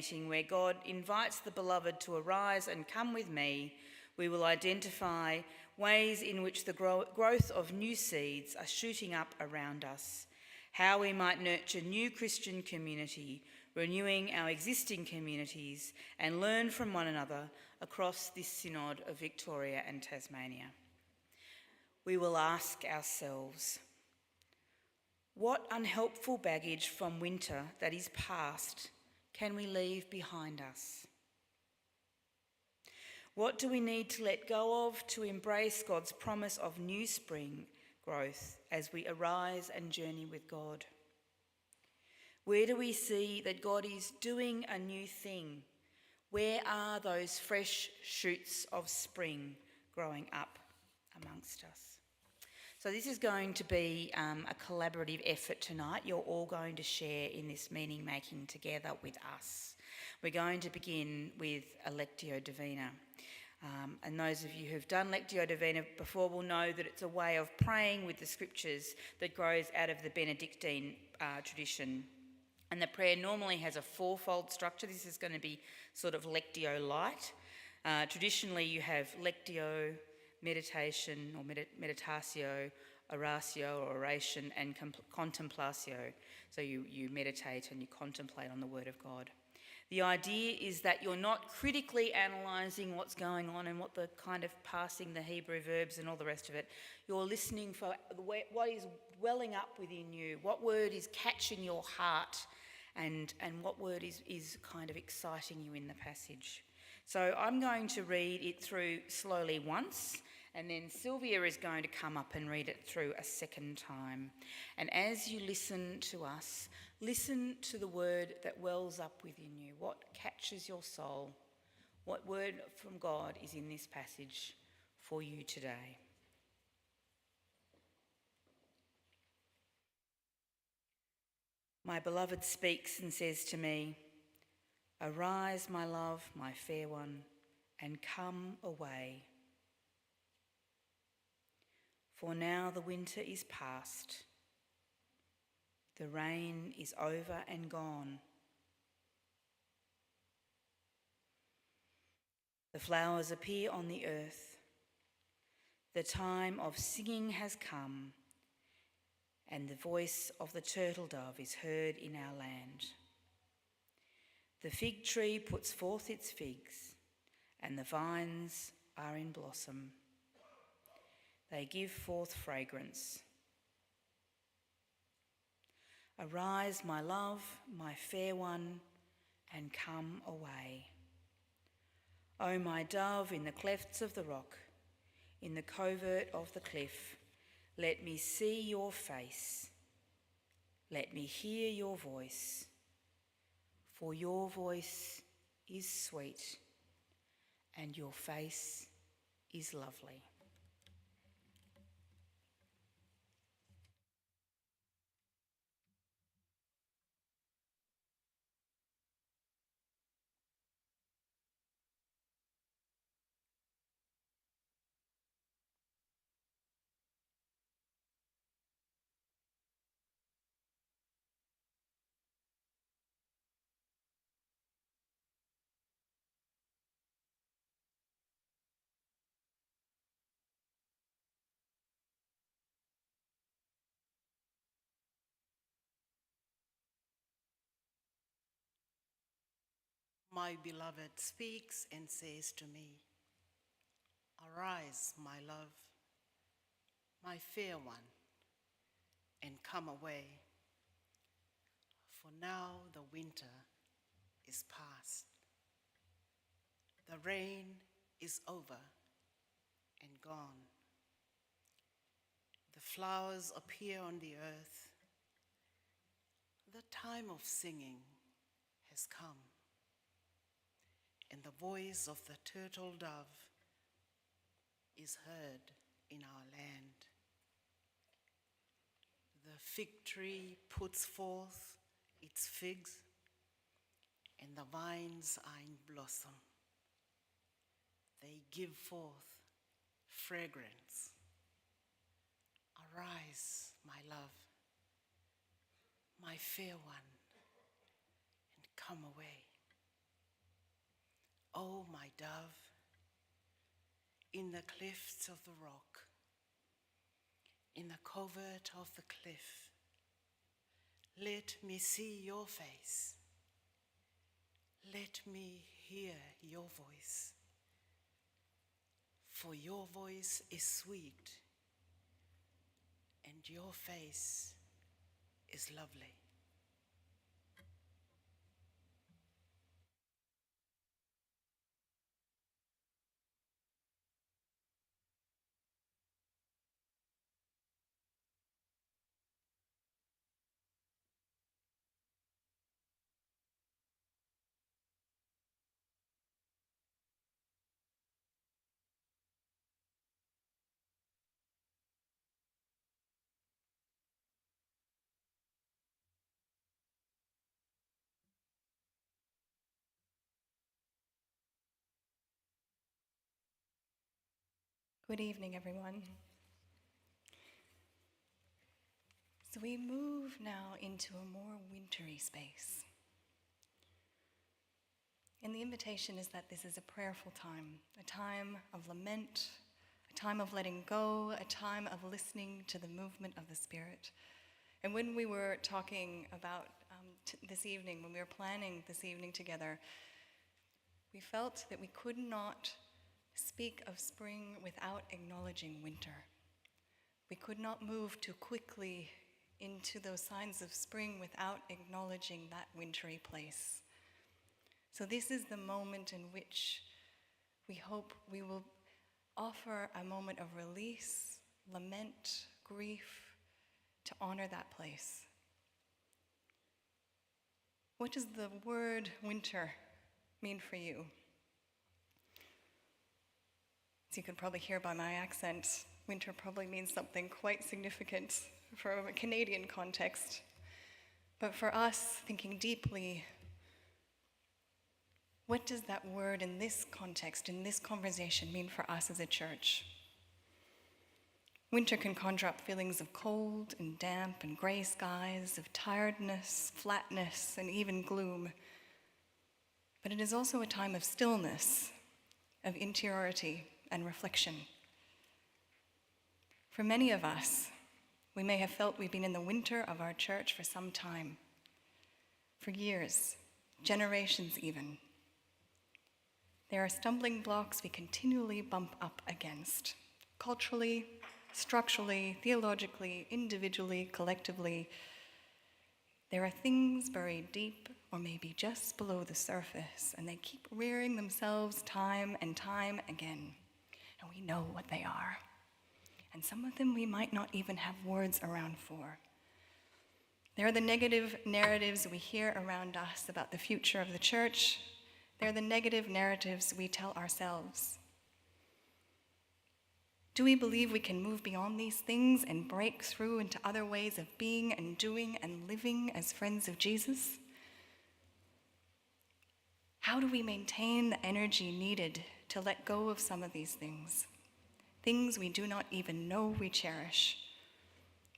meeting where God invites the beloved to arise and come with me, we will identify ways in which the growth of new seeds are shooting up around us, how we might nurture new Christian community, renewing our existing communities, and learn from one another across this Synod of Victoria and Tasmania. We will ask ourselves, what unhelpful baggage from winter that is past can we leave behind us? What do we need to let go of to embrace God's promise of new spring growth as we arise and journey with God? Where do we see that God is doing a new thing? Where are those fresh shoots of spring growing up amongst us? So this is going to be a collaborative effort tonight. You're all going to share in this meaning making together with us. We're going to begin with a Lectio Divina. And those of you who've done Lectio Divina before will know that it's a way of praying with the scriptures that grows out of the Benedictine tradition. And the prayer normally has a fourfold structure. This is going to be sort of Lectio light. Traditionally you have Lectio, meditation or meditatio, oratio or oration, and contemplatio. So you meditate and you contemplate on the word of God. The idea is that you're not critically analysing what's going on and what the kind of parsing the Hebrew verbs and all the rest of it. You're listening for what is welling up within you, what word is catching your heart, and what word is kind of exciting you in the passage. So I'm going to read it through slowly once, and then Sylvia is going to come up and read it through a second time. And as you listen to us, listen to the word that wells up within you. What catches your soul? What word from God is in this passage for you today? My beloved speaks and says to me, "Arise, my love, my fair one, and come away. For now the winter is past, the rain is over and gone. The flowers appear on the earth. The time of singing has come, and the voice of the turtle dove is heard in our land. The fig tree puts forth its figs, and the vines are in blossom. They give forth fragrance. Arise, my love, my fair one, and come away. O my dove, in the clefts of the rock, in the covert of the cliff, let me see your face. Let me hear your voice, for your voice is sweet, and your face is lovely." My beloved speaks and says to me, "Arise, my love, my fair one, and come away. For now the winter is past. The rain is over and gone. The flowers appear on the earth. The time of singing has come, and the voice of the turtle dove is heard in our land. The fig tree puts forth its figs, and the vines are in blossom. They give forth fragrance. Arise, my love, my fair one, and come away. O my dove, in the clefts of the rock, in the covert of the cliff, let me see your face. Let me hear your voice. For your voice is sweet, and your face is lovely. Good evening, everyone. So we move now into a more wintry space. And the invitation is that this is a prayerful time, a time of lament, a time of letting go, a time of listening to the movement of the Spirit. And when we were talking about this evening, when we were planning this evening together, we felt that we could not speak of spring without acknowledging winter. We could not move too quickly into those signs of spring without acknowledging that wintry place. So this is the moment in which we hope we will offer a moment of release, lament, grief, to honor that place. What does the word winter mean for you? As you can probably hear by my accent, winter probably means something quite significant from a Canadian context. But for us, thinking deeply, what does that word in this context, in this conversation, mean for us as a church? Winter can conjure up feelings of cold and damp and gray skies, of tiredness, flatness, and even gloom. But it is also a time of stillness, of interiority and reflection. For many of us, we may have felt we've been in the winter of our church for some time, for years, generations even. There are stumbling blocks we continually bump up against, culturally, structurally, theologically, individually, collectively. There are things buried deep or maybe just below the surface, and they keep rearing themselves time and time again. And we know what they are. And some of them we might not even have words around for. There are the negative narratives we hear around us about the future of the church. There are the negative narratives we tell ourselves. Do we believe we can move beyond these things and break through into other ways of being and doing and living as friends of Jesus? How do we maintain the energy needed to let go of some of these things we do not even know we cherish,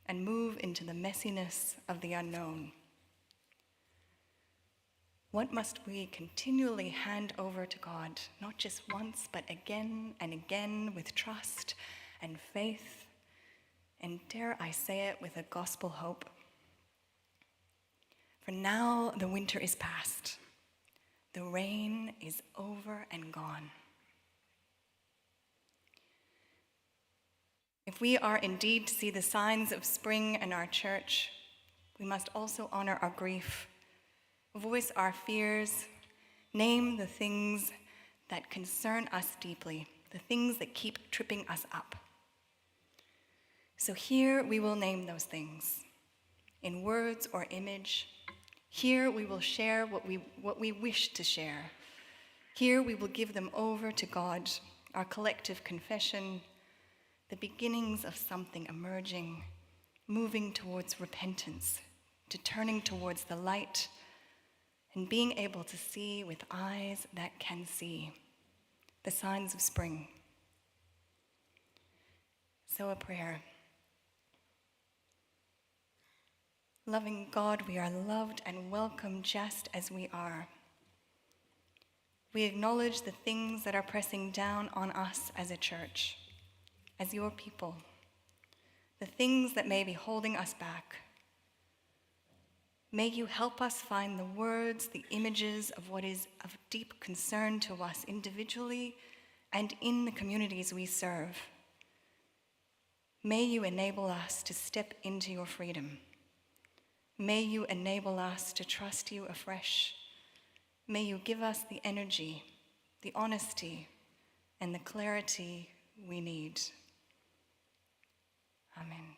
and move into the messiness of the unknown? What must we continually hand over to God, not just once, but again and again, with trust and faith, and dare I say it, with a gospel hope? For now the winter is past. The rain is over and gone. If we are indeed to see the signs of spring in our church, we must also honor our grief, voice our fears, name the things that concern us deeply, the things that keep tripping us up. So here we will name those things in words or image. Here we will share what we wish to share. Here we will give them over to God, our collective confession, the beginnings of something emerging, moving towards repentance, to turning towards the light, and being able to see with eyes that can see the signs of spring. So a prayer. Loving God, we are loved and welcome just as we are. We acknowledge the things that are pressing down on us as a church, as your people, the things that may be holding us back. May you help us find the words, the images of what is of deep concern to us individually and in the communities we serve. May you enable us to step into your freedom. May you enable us to trust you afresh. May you give us the energy, the honesty, and the clarity we need. Amen.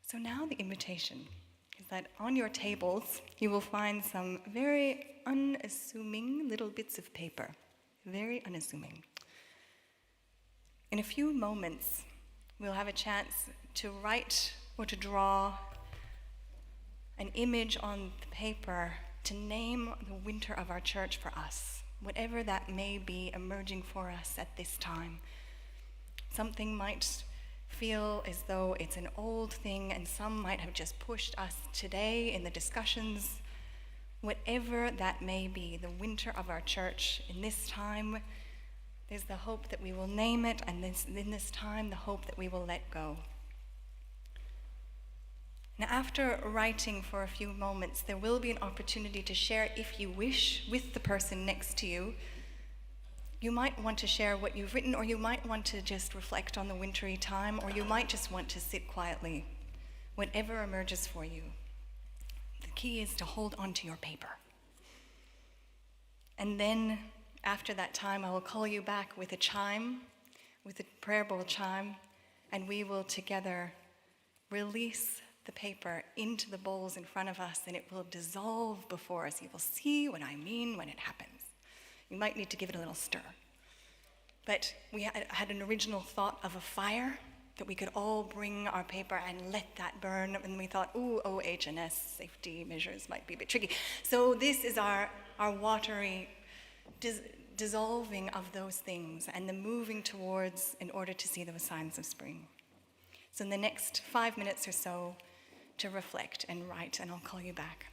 So now the invitation is that on your tables you will find some very unassuming little bits of paper, very unassuming. In a few moments, we'll have a chance to write or to draw an image on the paper to name the winter of our church for us, whatever that may be emerging for us at this time. Something might feel as though it's an old thing, and some might have just pushed us today in the discussions. Whatever that may be, the winter of our church in this time, there's the hope that we will name it, and in this time, the hope that we will let go. Now, after writing for a few moments, there will be an opportunity to share, if you wish, with the person next to you. You might want to share what you've written, or you might want to just reflect on the wintry time, or you might just want to sit quietly, whatever emerges for you. The key is to hold on to your paper. And then, after that time, I will call you back with a chime, with a prayer bowl chime, and we will together release the paper into the bowls in front of us, and it will dissolve before us. You will see what I mean when it happens. You might need to give it a little stir. But we had an original thought of a fire, that we could all bring our paper and let that burn, and we thought, ooh, OH&S safety measures might be a bit tricky. So this is our watery dissolving of those things and the moving towards in order to see those signs of spring. So in the next 5 minutes or so, to reflect and write, and I'll call you back.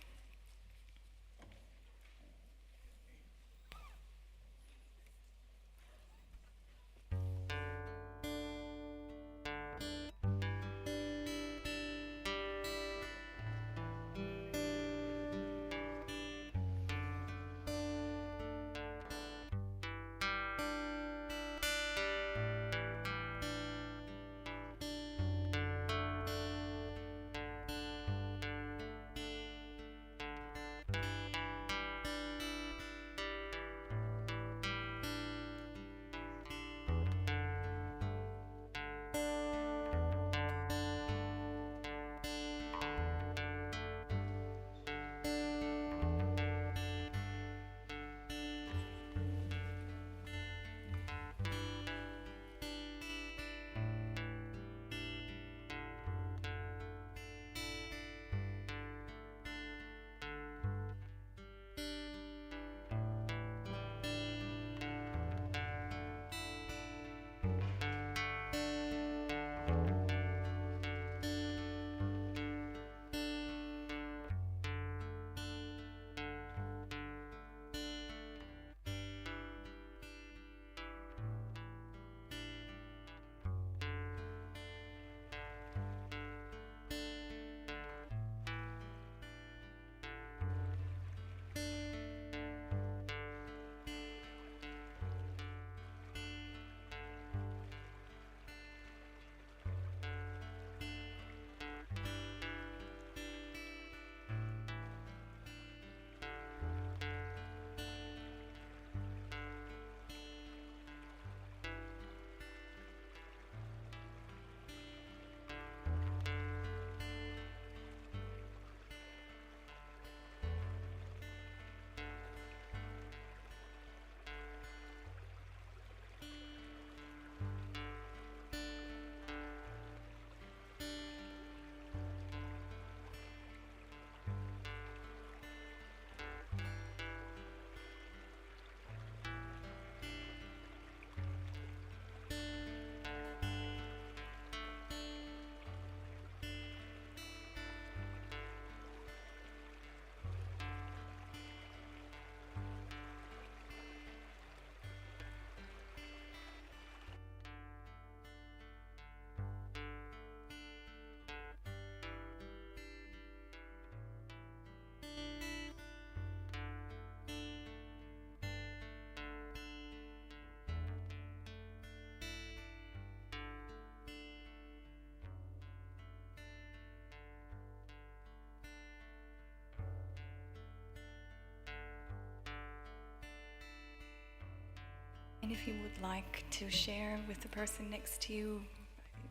And if you would like to share with the person next to you,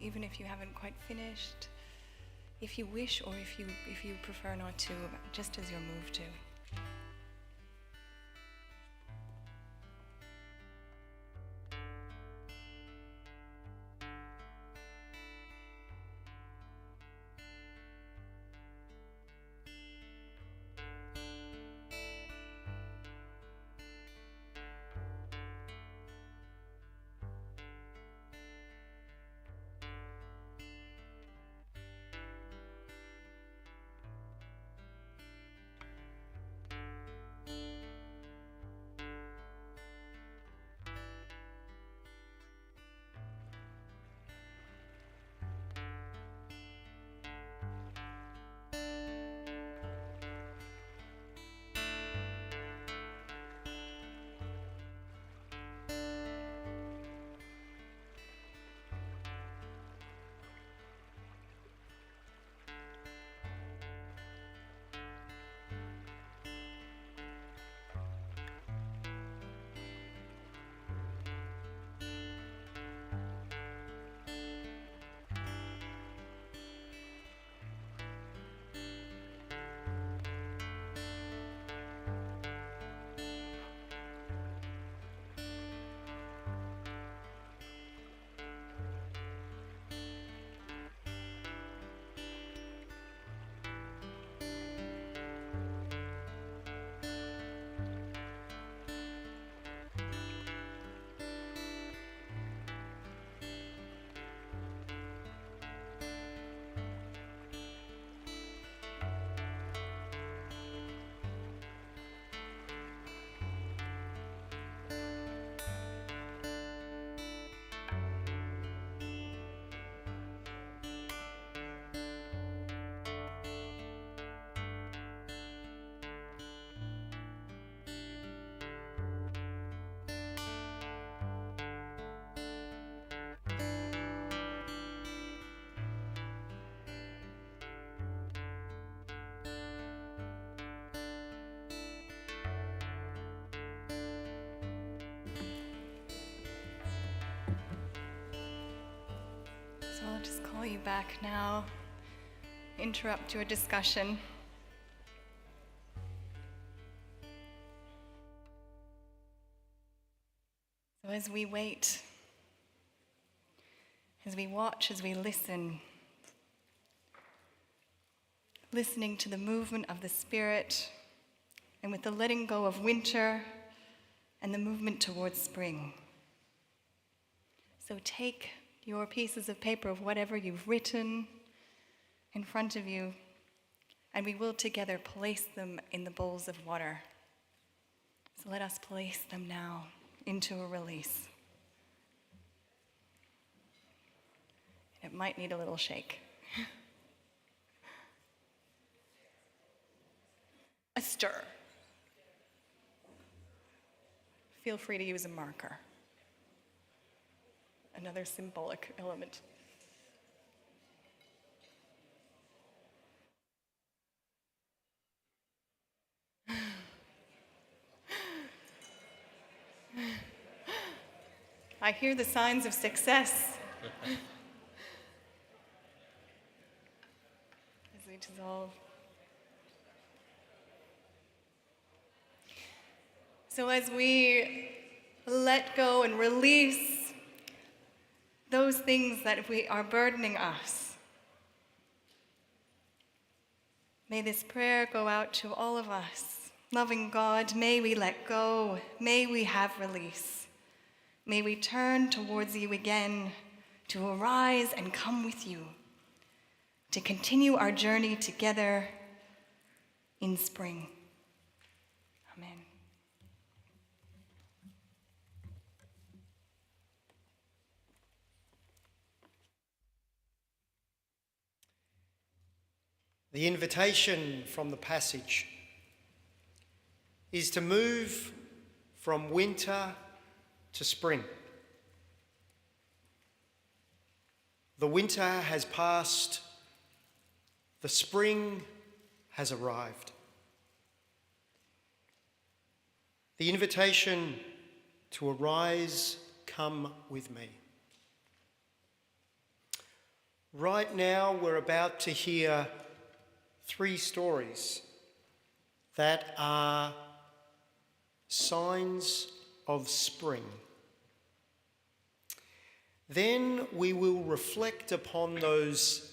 even if you haven't quite finished, if you wish or if you prefer not to, just as you're moved to. So I'll just call you back now, interrupt your discussion. So as we wait, as we watch, as we listen, listening to the movement of the Spirit, and with the letting go of winter and the movement towards spring. So take your pieces of paper of whatever you've written in front of you, and we will together place them in the bowls of water. So let us place them now into a release. It might need a little shake. A stir. Feel free to use a marker. Another symbolic element. I hear the signs of success. As we dissolve. So as we let go and release those things that are burdening us, may this prayer go out to all of us. Loving God, may we let go, may we have release. May we turn towards you again to arise and come with you, to continue our journey together in spring. Amen. The invitation from the passage is to move from winter to spring. The winter has passed, the spring has arrived. The invitation to arise, come with me. Right now, we're about to hear 3 stories that are signs of spring. Then we will reflect upon those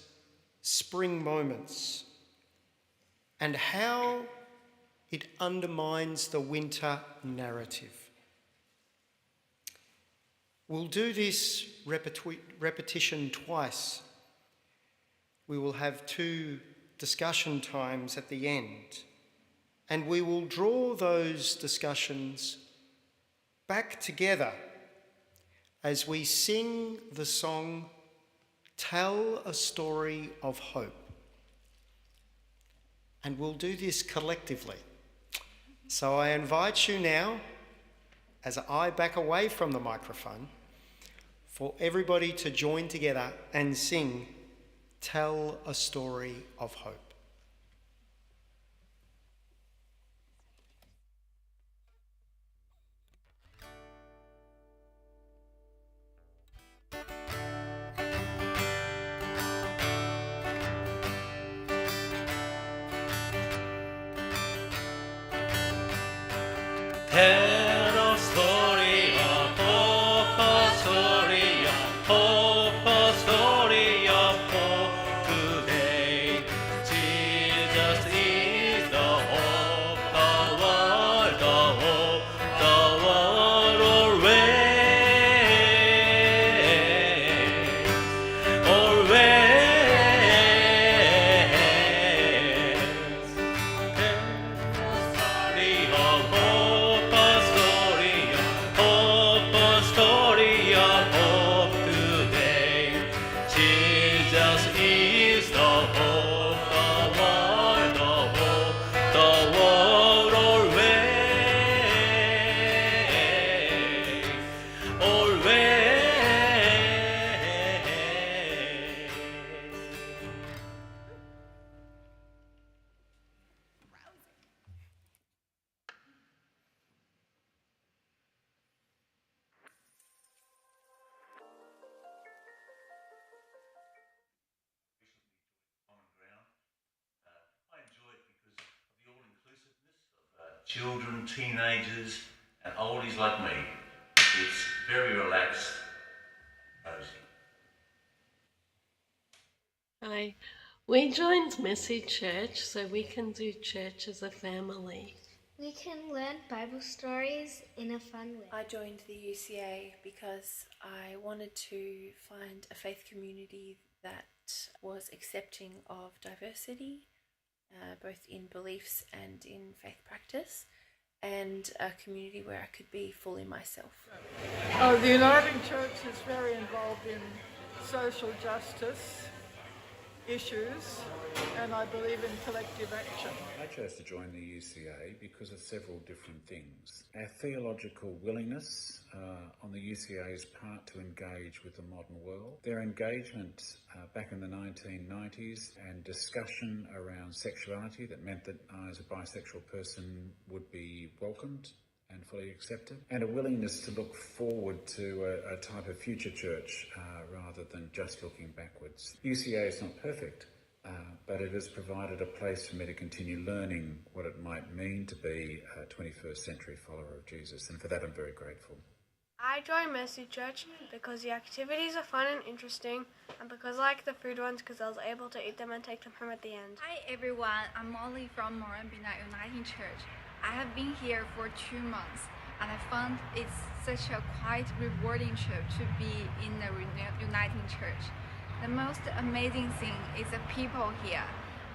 spring moments and how it undermines the winter narrative. We'll do this repetition twice. We will have 2 discussion times at the end, and we will draw those discussions back together as we sing the song, Tell a Story of Hope. And we'll do this collectively. So I invite you now, as I back away from the microphone, for everybody to join together and sing, Tell a Story of Hope. Tell a story of hope, a story of hope, a story of hope today. Jesus is the hope, the world always. Children, teenagers, and oldies like me. It's very relaxed, cozy. Hi. We joined Messy Church so we can do church as a family. We can learn Bible stories in a fun way. I joined the UCA because I wanted to find a faith community that was accepting of diversity, both in beliefs and in faith practice, and a community where I could be fully myself. The Uniting Church is very involved in social justice issues, and I believe in collective action. I chose to join the UCA because of several different things. Our theological willingness on the UCA's part to engage with the modern world, their engagement back in the 1990s and discussion around sexuality that meant that I as a bisexual person would be welcomed and fully accepted, and a willingness to look forward to a type of future church rather than just looking backwards. UCA is not perfect, but it has provided a place for me to continue learning what it might mean to be a 21st century follower of Jesus, and for that I'm very grateful. I joined Mercy Church because the activities are fun and interesting, and because I like the food ones because I was able to eat them and take them home at the end. Hi everyone, I'm Molly from Moranbina Uniting Church. I have been here for 2 months, and I found it's such a quite rewarding trip to be in the Uniting Church. The most amazing thing is the people here.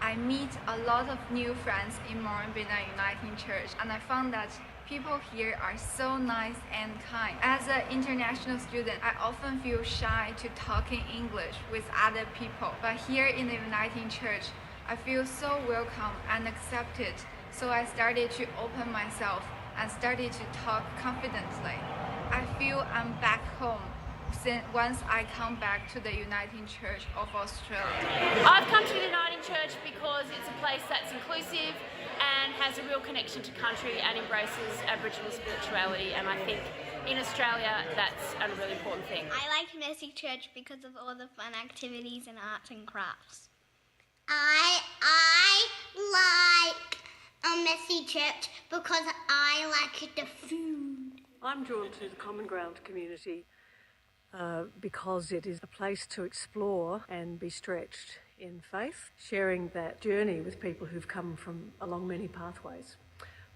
I meet a lot of new friends in Moranbina Uniting Church, and I found that people here are so nice and kind. As an international student, I often feel shy to talk in English with other people, but here in the Uniting Church, I feel so welcome and accepted. So I started to open myself and started to talk confidently. I feel I'm back home once I come back to the Uniting Church of Australia. I've come to the Uniting Church because it's a place that's inclusive and has a real connection to country and embraces Aboriginal spirituality, and I think in Australia, that's a really important thing. I like Mercy Church because of all the fun activities and arts and crafts. I like Mercy Church because I like the food. I'm drawn to the Common Ground community because it is a place to explore and be stretched in faith, sharing that journey with people who've come from along many pathways.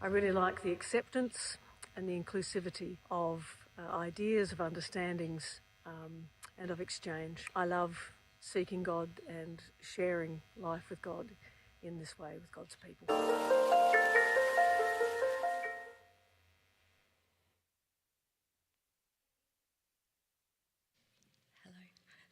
I really like the acceptance and the inclusivity of ideas, of understandings, and of exchange. I love seeking God and sharing life with God in this way with God's people.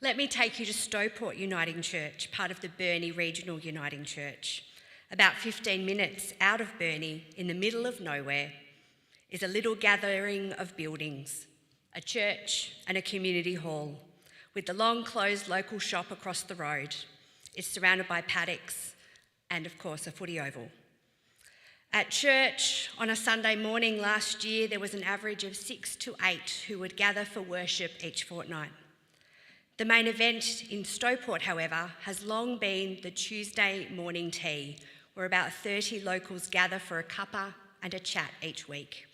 Let me take you to Stowport Uniting Church, part of the Burnie Regional Uniting Church. About 15 minutes out of Burnie, in the middle of nowhere, is a little gathering of buildings, a church and a community hall, with the long-closed local shop across the road. It's surrounded by paddocks and, of course, a footy oval. At church on a Sunday morning last year, there was an average of 6 to 8 who would gather for worship each fortnight. The main event in Stowport, however, has long been the Tuesday morning tea, where about 30 locals gather for a cuppa and a chat each week.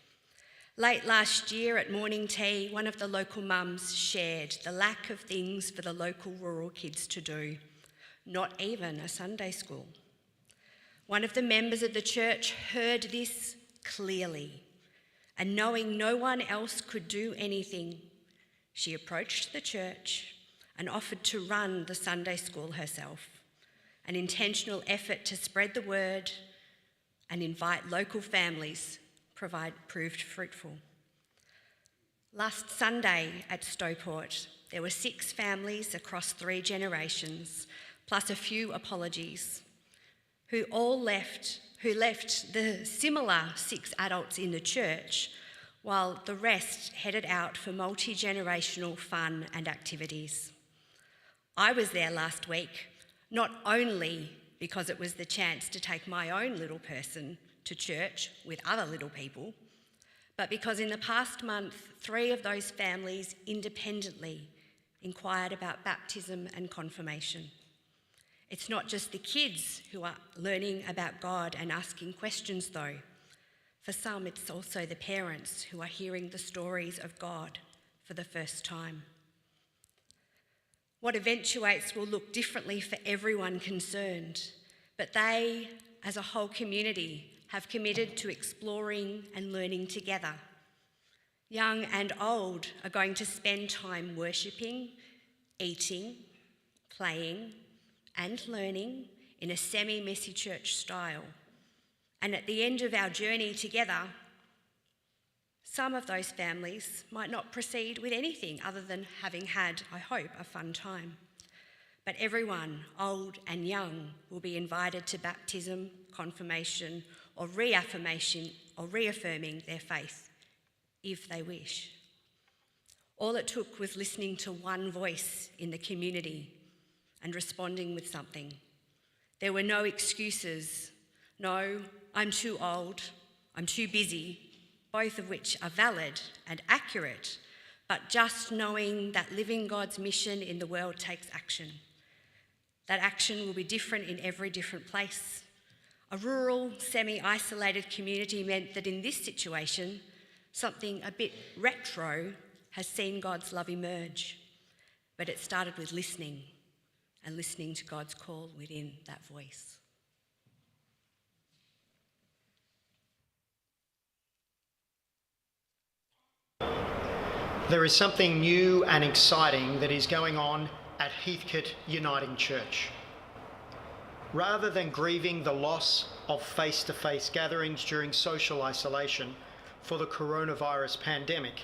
Late last year at morning tea, one of the local mums shared the lack of things for the local rural kids to do, not even a Sunday school. One of the members of the church heard this clearly, and knowing no one else could do anything, she approached the church and offered to run the Sunday school herself, an intentional effort to spread the word and invite local families proved fruitful. Last Sunday at Stowport, there were 6 families across 3 generations, plus a few apologies, who left the similar 6 adults in the church, while the rest headed out for multi-generational fun and activities. I was there last week, not only because it was the chance to take my own little person to church with other little people, but because in the past month, 3 of those families independently inquired about baptism and confirmation. It's not just the kids who are learning about God and asking questions, though. For some, it's also the parents who are hearing the stories of God for the first time. What eventuates will look differently for everyone concerned, but they, as a whole community, have committed to exploring and learning together. Young and old are going to spend time worshipping, eating, playing, and learning in a semi-messy church style. And at the end of our journey together, some of those families might not proceed with anything other than having had, I hope, a fun time. But everyone, old and young, will be invited to baptism, confirmation, or reaffirming their faith, if they wish. All it took was listening to one voice in the community and responding with something. There were no excuses. No, I'm too old, I'm too busy, both of which are valid and accurate, but just knowing that living God's mission in the world takes action. That action will be different in every different place. A rural, semi-isolated community meant that in this situation, something a bit retro has seen God's love emerge. But it started with listening, and listening to God's call within that voice. There is something new and exciting that is going on at Heathcote Uniting Church. Rather than grieving the loss of face-to-face gatherings during social isolation for the coronavirus pandemic,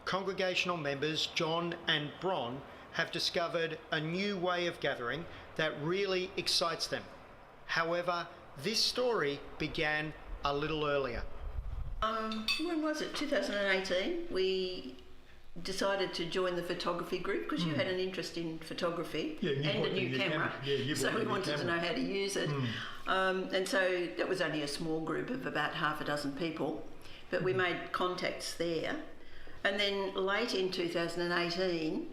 congregational members John and Bron have discovered a new way of gathering that really excites them. However, this story began a little earlier. When was it? 2018. We decided to join the photography group because you had an interest in photography and a new camera. So we wanted to know how to use it. And so that was only a small group of about half a dozen people, but we made contacts there. And then late in 2018,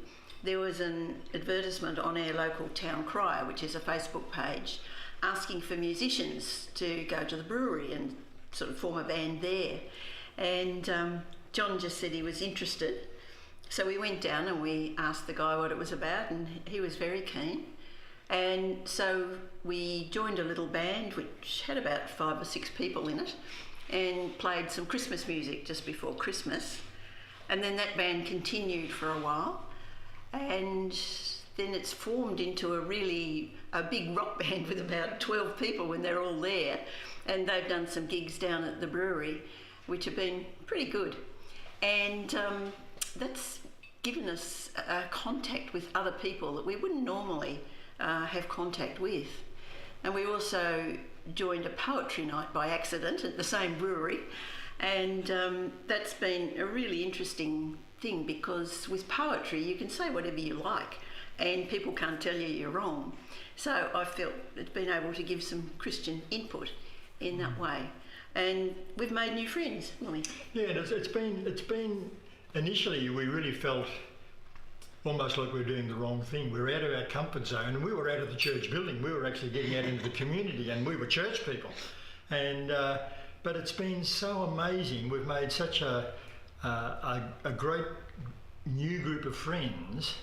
there was an advertisement on our local town crier, which is a Facebook page, asking for musicians to go to the brewery and sort of form a band there. And John just said he was interested. So we went down and we asked the guy what it was about, and he was very keen. And so we joined a little band which had about 5 or 6 people in it and played some Christmas music just before Christmas. And then that band continued for a while, and then it's formed into a big rock band with about 12 people when they're all there. And they've done some gigs down at the brewery, which have been pretty good. And that's given us contact with other people that we wouldn't normally have contact with. And we also joined a poetry night by accident at the same brewery, and that's been a really interesting thing, because with poetry you can say whatever you like and people can't tell you you're wrong. So I felt it's been able to give some Christian input in that way, and we've made new friends, haven't we? Yeah, it's been initially we really felt almost like we were doing the wrong thing. We were out of our comfort zone, and we were out of the church building. We were actually getting out into the community, and we were church people. And but it's been so amazing. We've made such a great new group of friends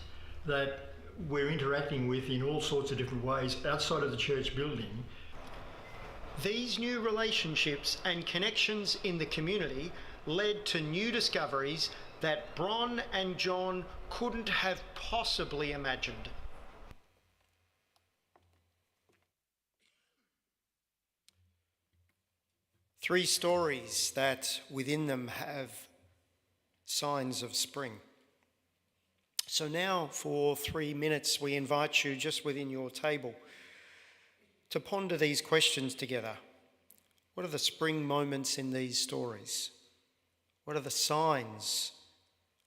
that we're interacting with in all sorts of different ways outside of the church building. These new relationships and connections in the community led to new discoveries that Bron and John couldn't have possibly imagined. Three stories that within them have signs of spring. So now for 3 minutes we invite you just within your table to ponder these questions together. What are the spring moments in these stories? What are the signs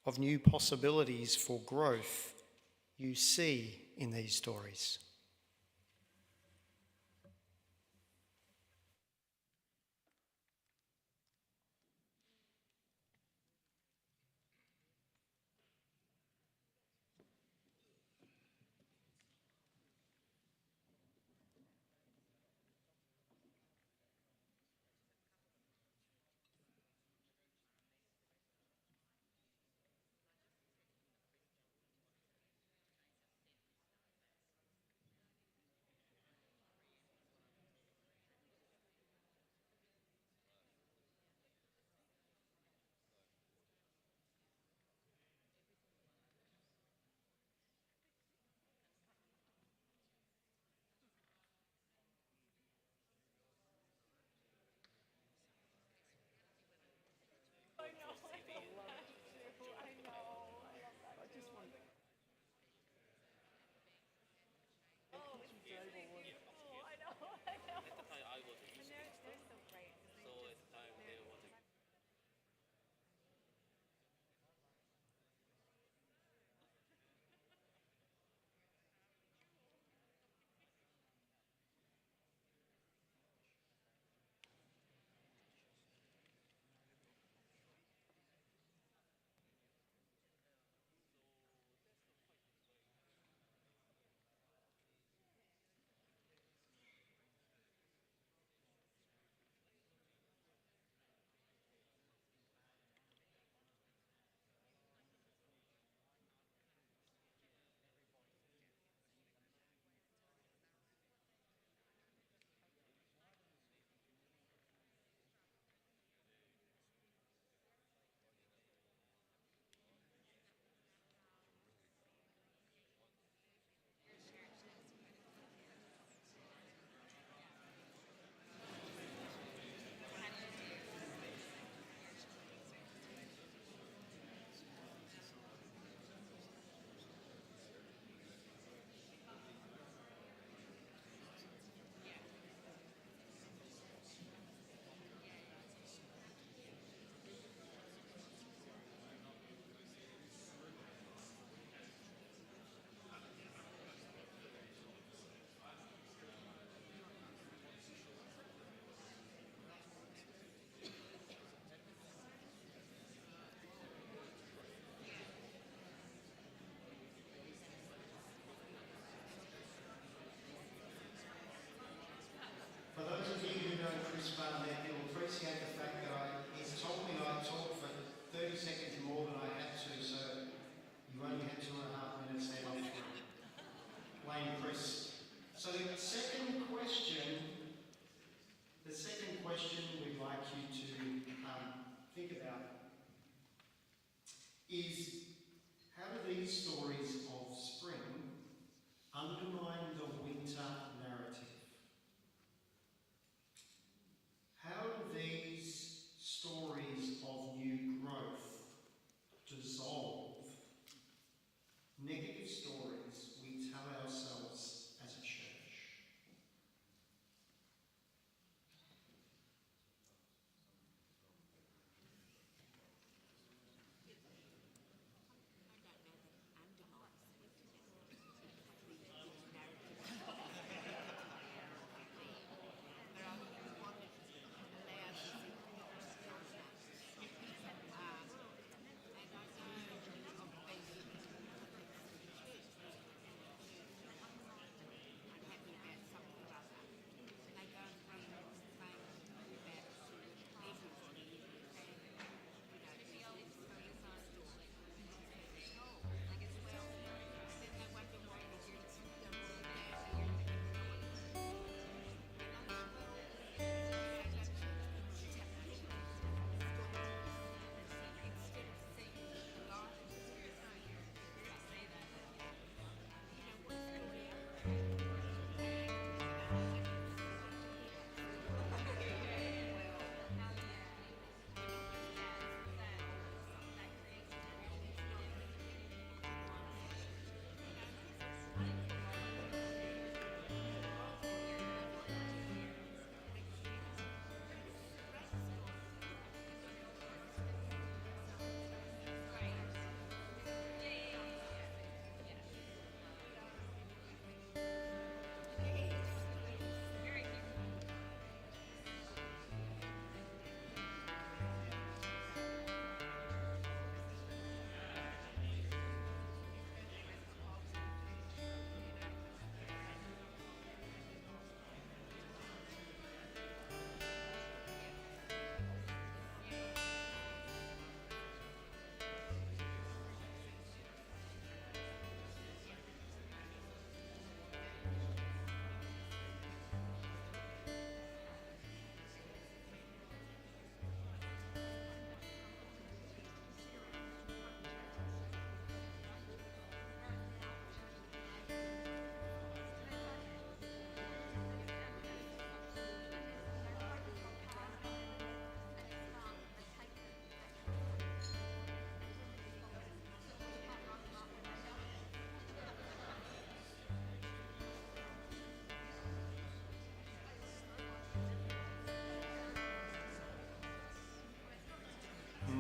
of new possibilities for growth you see in these stories? is how do these stories of spring undermine the winter narrative? How do these stories of new growth dissolve negative stories we tell ourselves as a church?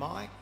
Mike.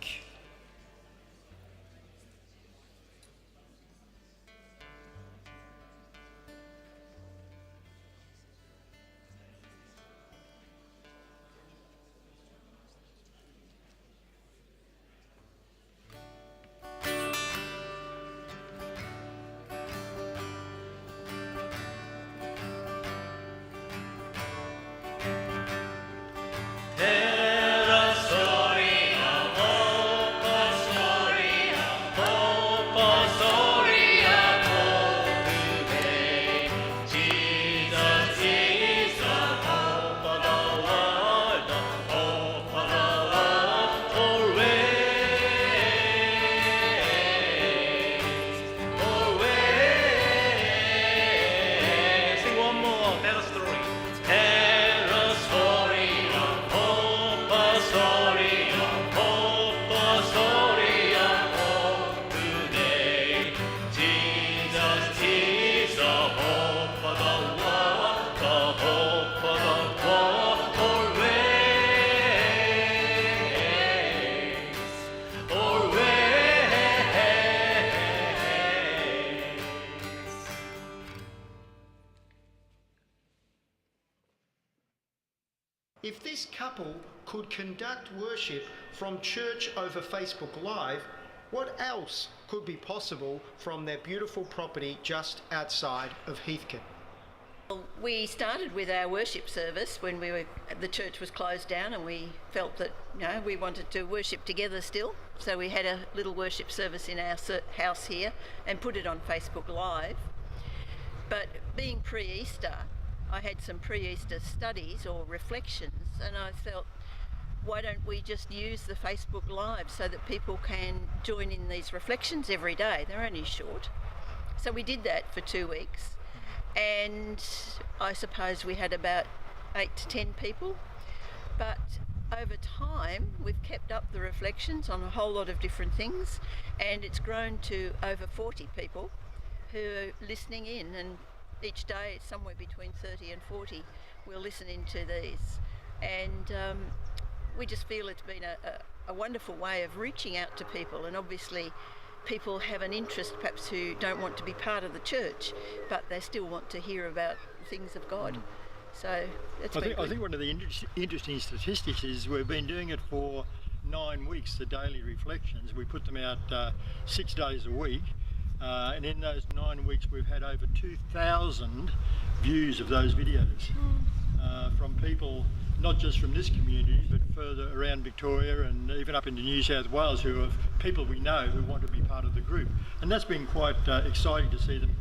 If this couple could conduct worship from church over Facebook Live, what else could be possible from their beautiful property just outside of Heathcote? We started with our worship service when the church was closed down, and we felt that we wanted to worship together still. So we had a little worship service in our house here and put it on Facebook Live. But being pre-Easter, I had some pre-Easter studies or reflections, and I felt why don't we just use the Facebook Live so that people can join in these reflections every day? They're only short. So we did that for 2 weeks, and I suppose we had about 8 to 10 people. But over time, we've kept up the reflections on a whole lot of different things, and it's grown to over 40 people who are listening in, and each day it's somewhere between 30 and 40 will listen into these. And we just feel it's been a wonderful way of reaching out to people, and obviously people have an interest perhaps who don't want to be part of the church, but they still want to hear about things of God. So that's been good. I think one of the interesting statistics is we've been doing it for 9 weeks, the daily reflections. We put them out 6 days a week, and in those 9 weeks we've had over 2,000 views of those videos from people not just from this community but further around Victoria and even up into New South Wales, who are people we know who want to be part of the group. And that's been quite exciting to see them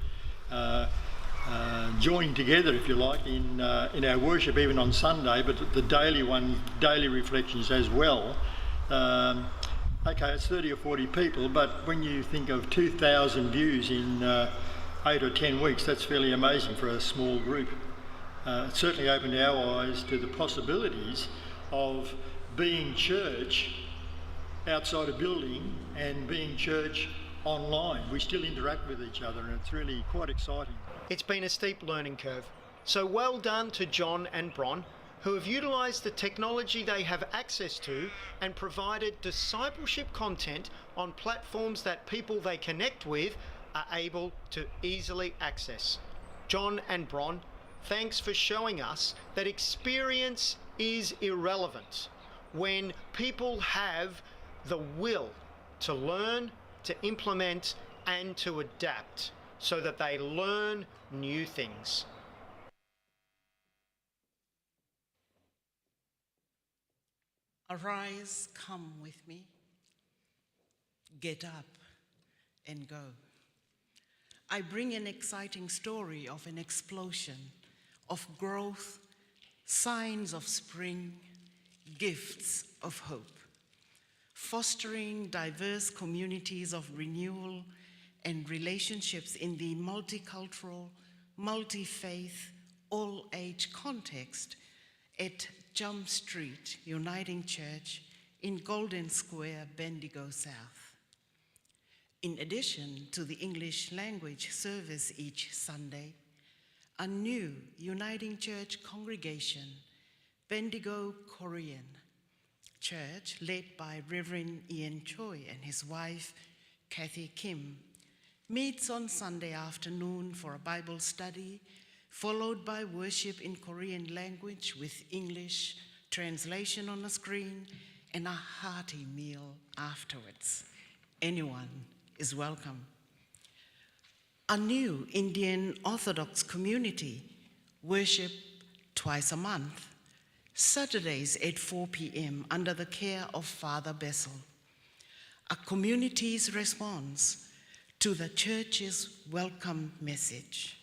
join together, if you like, in our worship, even on Sunday, but the daily reflections as well. Okay, it's 30 or 40 people, but when you think of 2,000 views in 8 or 10 weeks, that's fairly amazing for a small group. It certainly opened our eyes to the possibilities of being church outside a building and being church online. We still interact with each other, and it's really quite exciting. It's been a steep learning curve. So well done to John and Bron, who have utilised the technology they have access to and provided discipleship content on platforms that people they connect with are able to easily access. John and Bron, thanks for showing us that experience is irrelevant when people have the will to learn, to implement and to adapt so that they learn new things. Arise, come with me. Get up and go. I bring an exciting story of an explosion, of growth, signs of spring, gifts of hope, fostering diverse communities of renewal and relationships in the multicultural, multi-faith, all-age context at Jump Street Uniting Church in Golden Square, Bendigo South. In addition to the English language service each Sunday, a new Uniting Church congregation, Bendigo Korean Church, led by Reverend Ian Choi and his wife, Kathy Kim, meets on Sunday afternoon for a Bible study, followed by worship in Korean language with English translation on the screen and a hearty meal afterwards. Anyone is welcome. A new Indian Orthodox community worship twice a month, Saturdays at 4 p.m. under the care of Father Bessel. A community's response to the church's welcome message.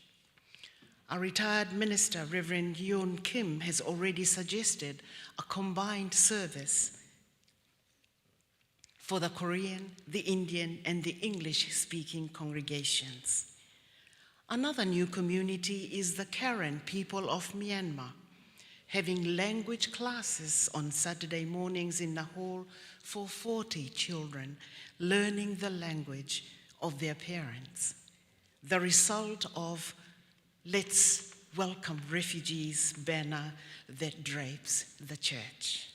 A retired minister, Reverend Yoon Kim, has already suggested a combined service for the Korean, the Indian, and the English-speaking congregations. Another new community is the Karen people of Myanmar, having language classes on Saturday mornings in the hall for 40 children, learning the language of their parents. The result of Let's Welcome Refugees banner that drapes the church.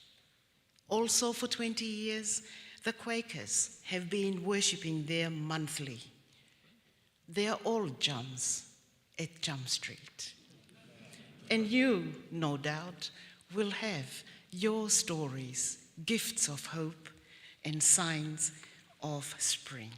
Also for 20 years, the Quakers have been worshipping there monthly. They are all Johns at Jump Street. And you, no doubt, will have your stories, gifts of hope, and signs of spring.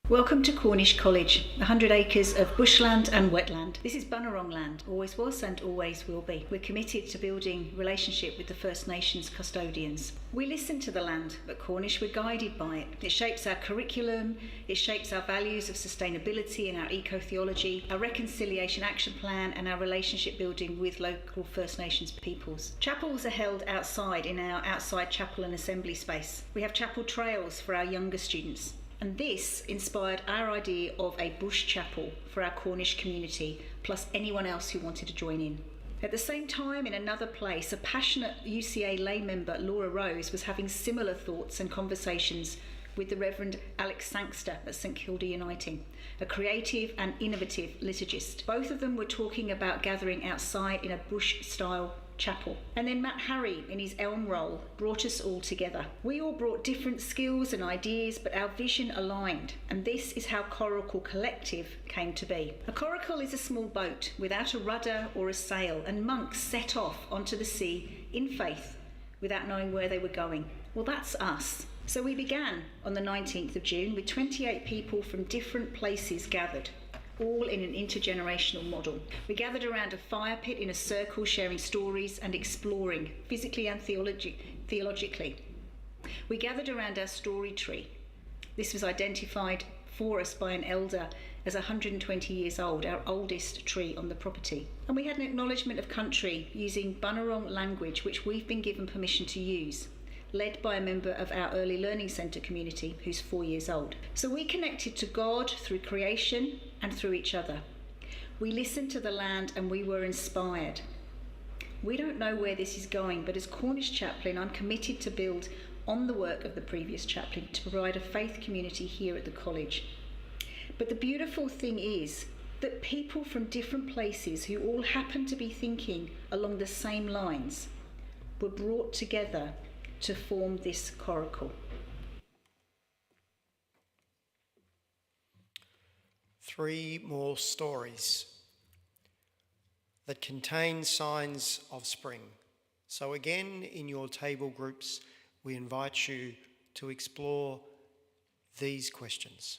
Welcome to Cornish College, 100 acres of bushland and wetland. This is Bunurong land, always was and always will be. We're committed to building relationship with the First Nations custodians. We listen to the land, but Cornish, we're guided by it. It shapes our curriculum, it shapes our values of sustainability and our eco-theology, our reconciliation action plan and our relationship building with local First Nations peoples. Chapels are held outside in our outside chapel and assembly space. We have chapel trails for our younger students. And this inspired our idea of a bush chapel for our Cornish community, plus anyone else who wanted to join in. At the same time, in another place, a passionate UCA lay member, Laura Rose, was having similar thoughts and conversations with the Reverend Alex Sangster at St Kilda Uniting, a creative and innovative liturgist. Both of them were talking about gathering outside in a bush-style chapel. And then Matt Harry, in his Elm role, brought us all together. We all brought different skills and ideas, but our vision aligned. And this is how Coracle Collective came to be. A coracle is a small boat without a rudder or a sail, and monks set off onto the sea in faith without knowing where they were going. Well, that's us. So we began on the 19th of June with 28 people from different places gathered, all in an intergenerational model. We gathered around a fire pit in a circle, sharing stories and exploring, physically and theologically. We gathered around our story tree. This was identified for us by an elder as 120 years old, our oldest tree on the property. And we had an acknowledgement of country using Bunurong language, which we've been given permission to use, led by a member of our Early Learning Centre community who's 4 years old. So we connected to God through creation and through each other. We listened to the land and we were inspired. We don't know where this is going, but as Cornish chaplain, I'm committed to build on the work of the previous chaplain to provide a faith community here at the college. But the beautiful thing is that people from different places who all happen to be thinking along the same lines were brought together to form this coracle. Three more stories that contain signs of spring. So again, in your table groups, we invite you to explore these questions.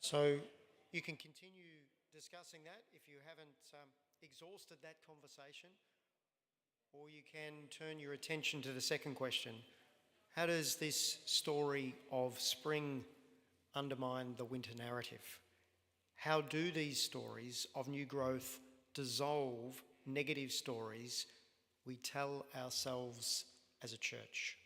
So you can continue discussing that if you haven't exhausted that conversation, or you can turn your attention to the second question. How does this story of spring undermine the winter narrative? How do these stories of new growth dissolve negative stories we tell ourselves as a church?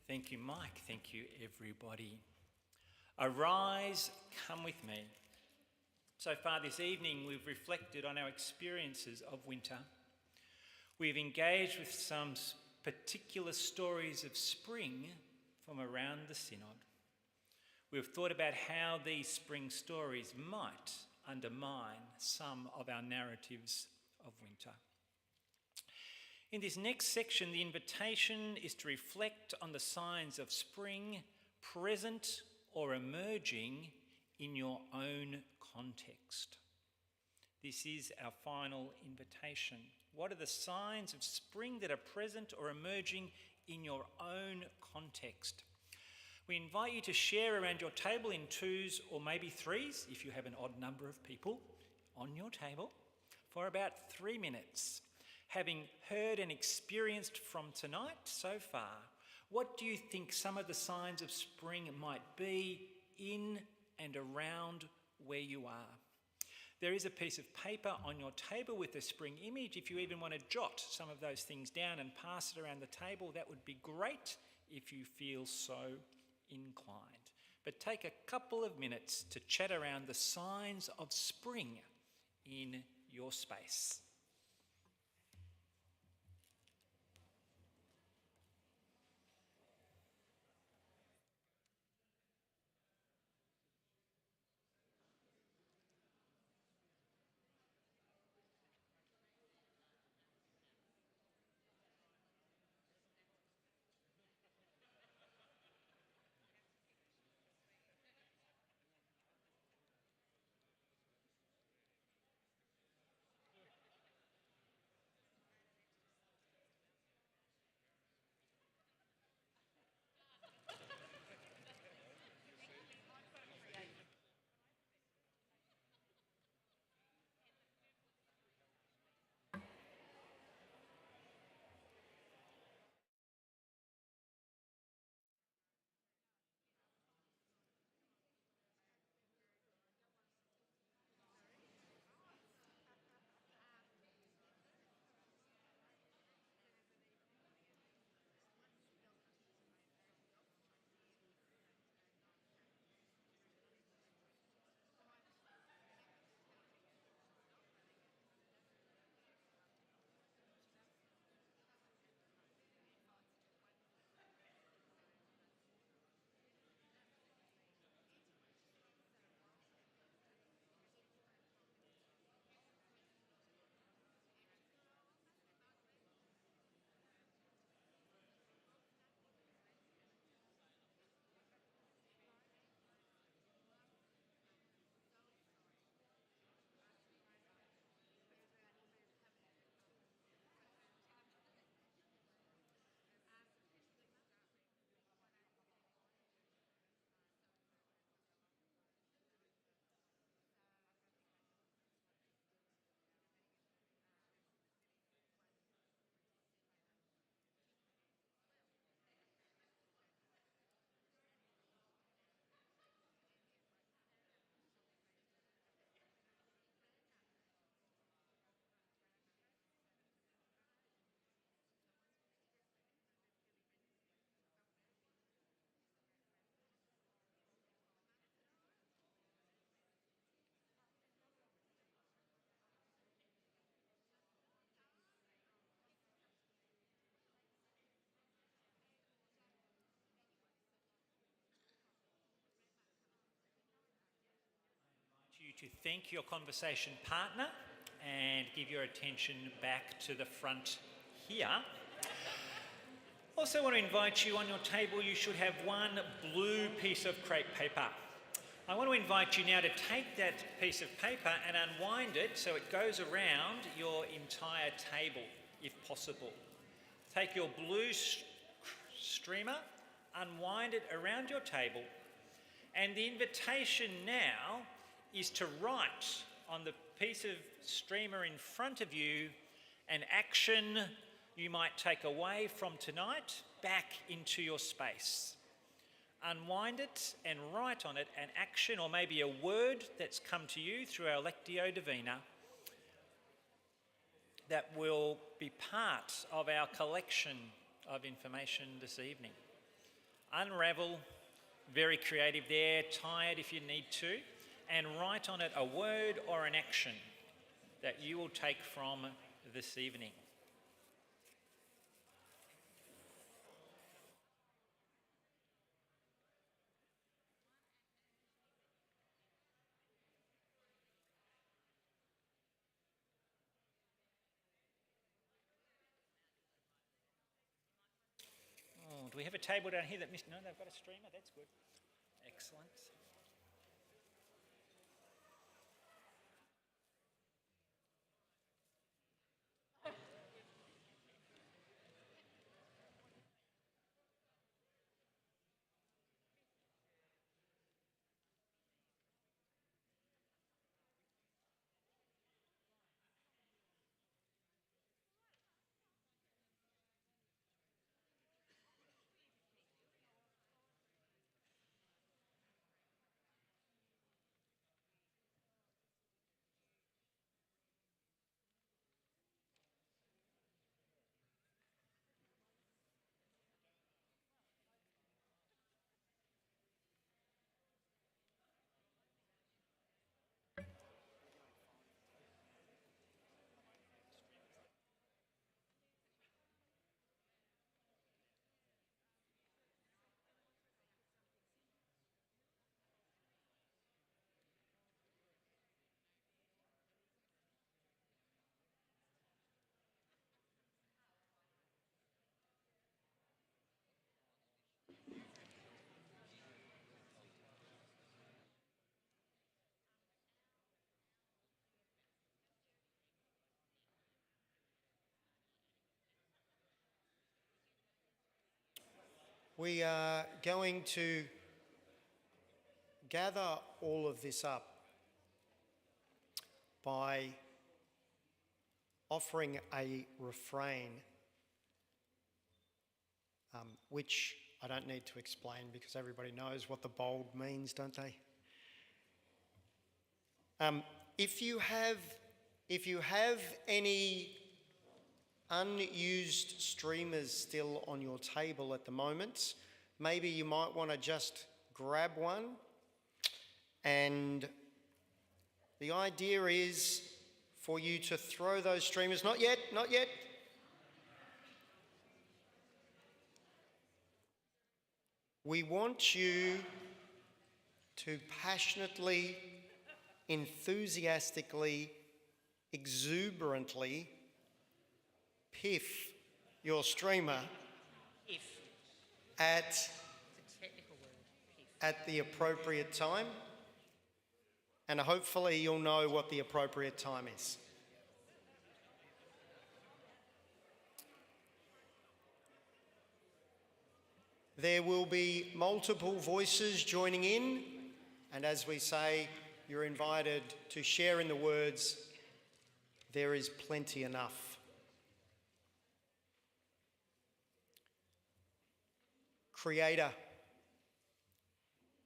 Thank you, Mike. Thank you, everybody. Arise, come with me. So far this evening, we've reflected on our experiences of winter. We've engaged with some particular stories of spring from around the Synod. We've thought about how these spring stories might undermine some of our narratives of winter. In this next section, the invitation is to reflect on the signs of spring present or emerging in your own context. This is our final invitation. What are the signs of spring that are present or emerging in your own context? We invite you to share around your table in twos or maybe threes, if you have an odd number of people on your table, for about 3 minutes. Having heard and experienced from tonight so far, what do you think some of the signs of spring might be in and around where you are. There is a piece of paper on your table with the spring image. If you even want to jot some of those things down and pass it around the table, that would be great if you feel so inclined. But take a couple of minutes to chat around the signs of spring in your space. You to thank your conversation partner and give your attention back to the front here. Also want to invite you, on your table you should have one blue piece of crepe paper. I want to invite you now to take that piece of paper and unwind it so it goes around your entire table, if possible. Take your blue streamer, unwind it around your table, and the invitation now is to write on the piece of streamer in front of you an action you might take away from tonight back into your space. Unwind it and write on it an action or maybe a word that's come to you through our Lectio Divina that will be part of our collection of information this evening. Unravel, very creative there, tie it if you need to, and write on it a word or an action that you will take from this evening. Oh, do we have a table down here that missed? No, they've got a streamer. That's good. Excellent. We are going to gather all of this up by offering a refrain, which I don't need to explain because everybody knows what the bold means, don't they? If you have any unused streamers still on your table at the moment, maybe you might want to just grab one. And the idea is for you to throw those streamers, not yet. We want you to passionately, enthusiastically, exuberantly piff your streamer at the appropriate time, and hopefully you'll know what the appropriate time is. There will be multiple voices joining in, and as we say, you're invited to share in the words, "There is plenty enough." Creator,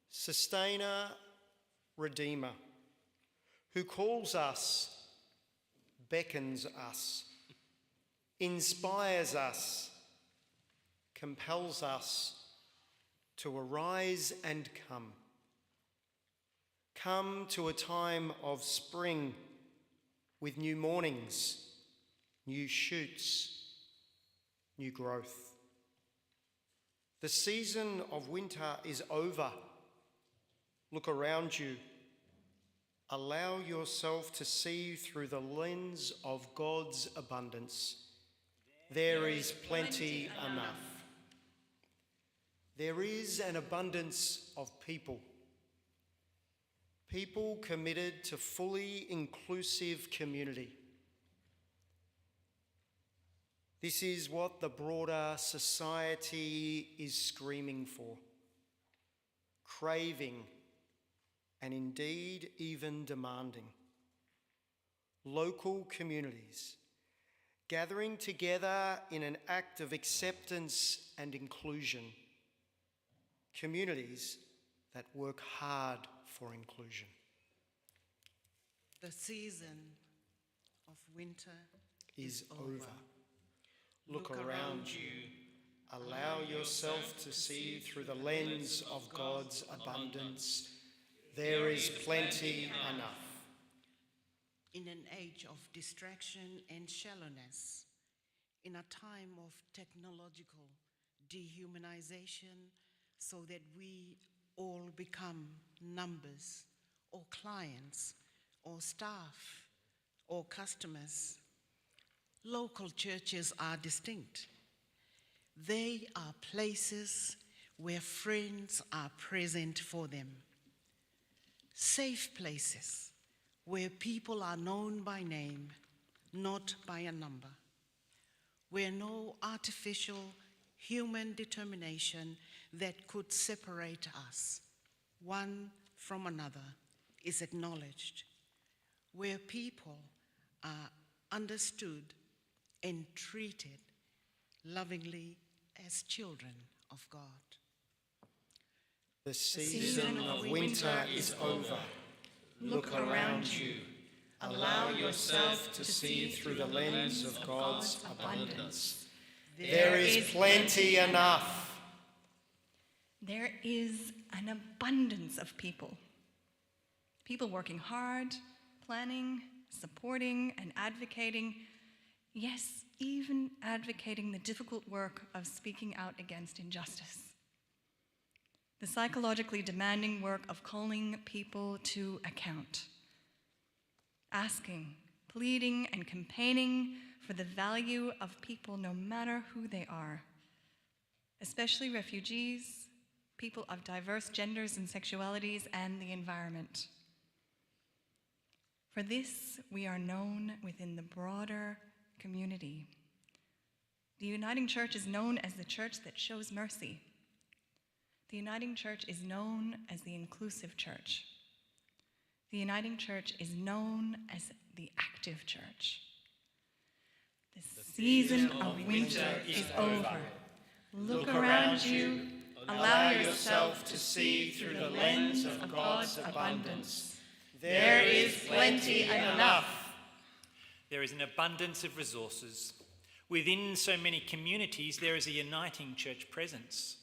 Sustainer, Redeemer, who calls us, beckons us, inspires us, compels us to arise and come. Come to a time of spring with new mornings, new shoots, new growth. The season of winter is over. Look around you. Allow yourself to see through the lens of God's abundance. There is plenty enough. There is an abundance of people. People committed to fully inclusive community. This is what the broader society is screaming for, craving, and indeed even demanding. Local communities gathering together in an act of acceptance and inclusion. Communities that work hard for inclusion. The season of winter is over. Look around you. Allow yourself to see through the lens of God's abundance. There is plenty enough. In an age of distraction and shallowness, in a time of technological dehumanization, so that we all become numbers or clients or staff or customers, local churches are distinct. They are places where friends are present for them. Safe places where people are known by name, not by a number. Where no artificial human determination that could separate us, one from another, is acknowledged. Where people are understood and treated lovingly as children of God. The season of winter is over. Look around you. Allow yourself to see through the lens of God's abundance. There is plenty enough. There is an abundance of people. People working hard, planning, supporting, and advocating. Yes, even advocating the difficult work of speaking out against injustice. The psychologically demanding work of calling people to account. Asking, pleading, and campaigning for the value of people no matter who they are, especially refugees, people of diverse genders and sexualities, and the environment. For this, we are known within the broader community. The Uniting Church is known as the church that shows mercy The Uniting Church is known as the inclusive church. The Uniting Church is known as the active church. The season of winter is over. Look around you. Allow yourself to see through the lens of God's abundance. There is plenty and enough. There is an abundance of resources. Within so many communities, there is a uniting church presence.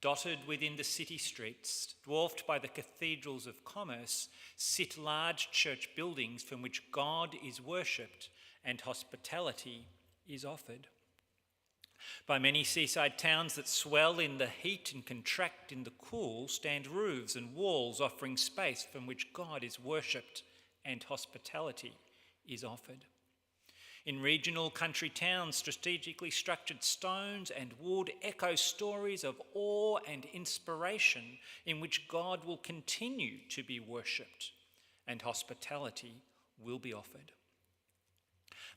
Dotted within the city streets, dwarfed by the cathedrals of commerce, sit large church buildings from which God is worshipped and hospitality is offered. By many seaside towns that swell in the heat and contract in the cool stand roofs and walls offering space from which God is worshipped and hospitality is offered. In regional country towns, strategically structured stones and wood echo stories of awe and inspiration in which God will continue to be worshipped and hospitality will be offered.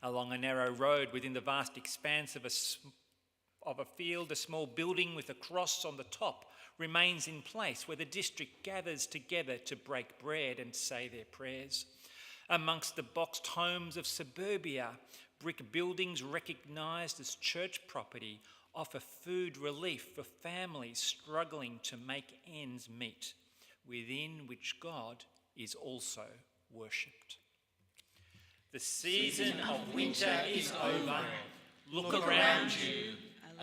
Along a narrow road within the vast expanse of a field, a small building with a cross on the top remains in place where the district gathers together to break bread and say their prayers. Amongst the boxed homes of suburbia, brick buildings recognised as church property offer food relief for families struggling to make ends meet, within which God is also worshipped. The season of winter is over. Look around you.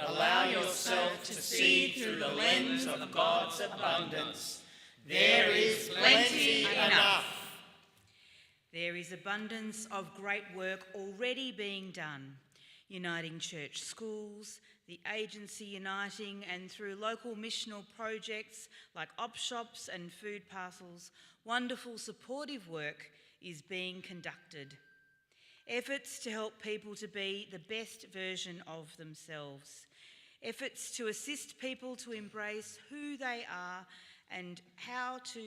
Allow yourself to see through the lens of God's abundance. There is plenty enough. There is abundance of great work already being done, uniting church schools, the agency uniting, and through local missional projects like op shops and food parcels, wonderful supportive work is being conducted. Efforts to help people to be the best version of themselves. Efforts to assist people to embrace who they are and how to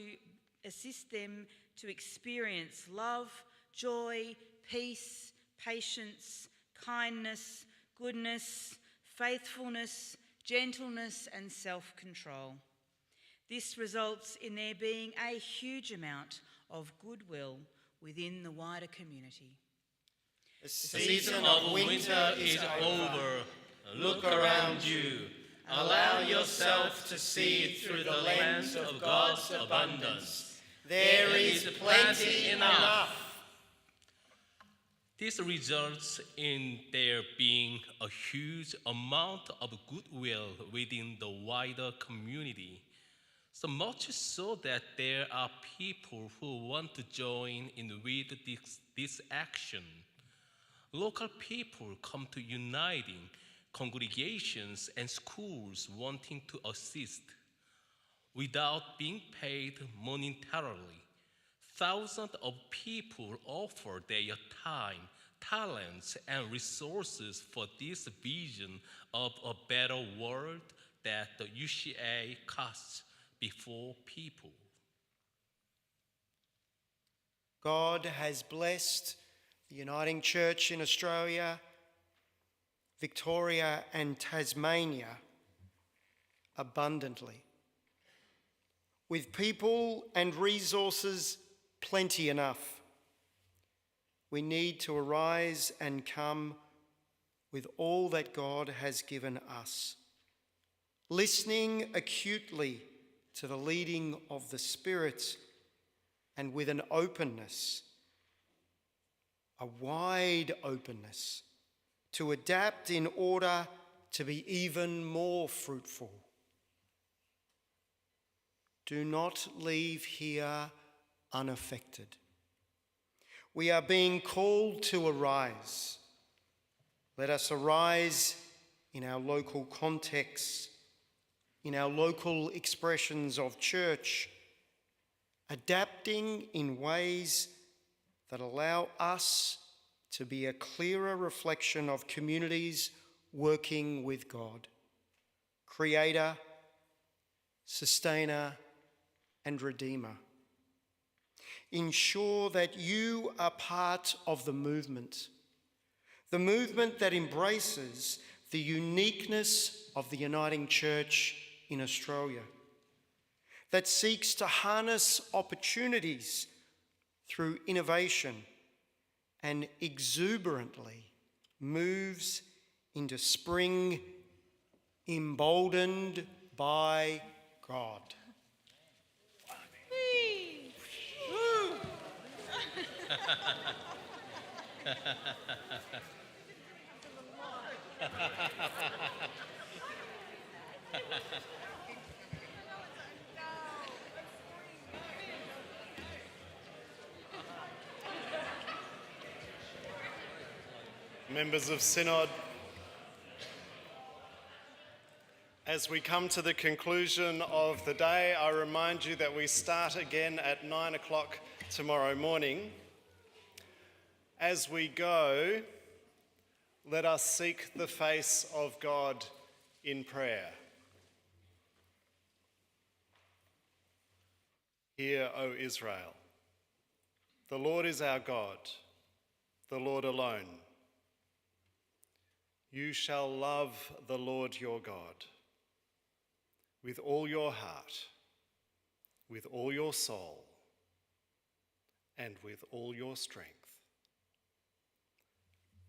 assist them to experience love, joy, peace, patience, kindness, goodness, faithfulness, gentleness, and self-control. This results in there being a huge amount of goodwill within the wider community. The season of winter is over. Look around you. Allow yourself to see through the lens of God's abundance. There is plenty enough. This results in there being a huge amount of goodwill within the wider community, so much so that there are people who want to join in with this action. Local people come to uniting congregations and schools wanting to assist. Without being paid monetarily, thousands of people offer their time, talents, and resources for this vision of a better world that the UCA casts before people. God has blessed the Uniting Church in Australia, Victoria, and Tasmania abundantly, with people and resources plenty enough. We need to arise and come with all that God has given us, listening acutely to the leading of the Spirit and with an openness, a wide openness, to adapt in order to be even more fruitful. Do not leave here unaffected. We are being called to arise. Let us arise in our local contexts, in our local expressions of church, adapting in ways that allow us to be a clearer reflection of communities working with God, Creator, Sustainer, and Redeemer. Ensure that you are part of the movement that embraces the uniqueness of the Uniting Church in Australia. that seeks to harness opportunities through innovation and exuberantly moves into spring emboldened by God. Members of Synod, as we come to the conclusion of the day, I remind you that we start again at 9 o'clock tomorrow morning. As we go, let us seek the face of God in prayer. Hear, O Israel, the Lord is our God, the Lord alone. You shall love the Lord your God with all your heart, with all your soul, and with all your strength.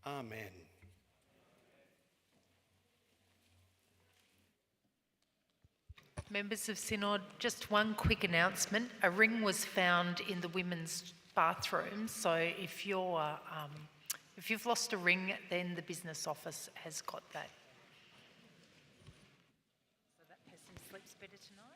Amen. Members of Synod, just one quick announcement. A ring was found in the women's bathroom, so if you've lost a ring, then the business office has got that. So that person sleeps better tonight.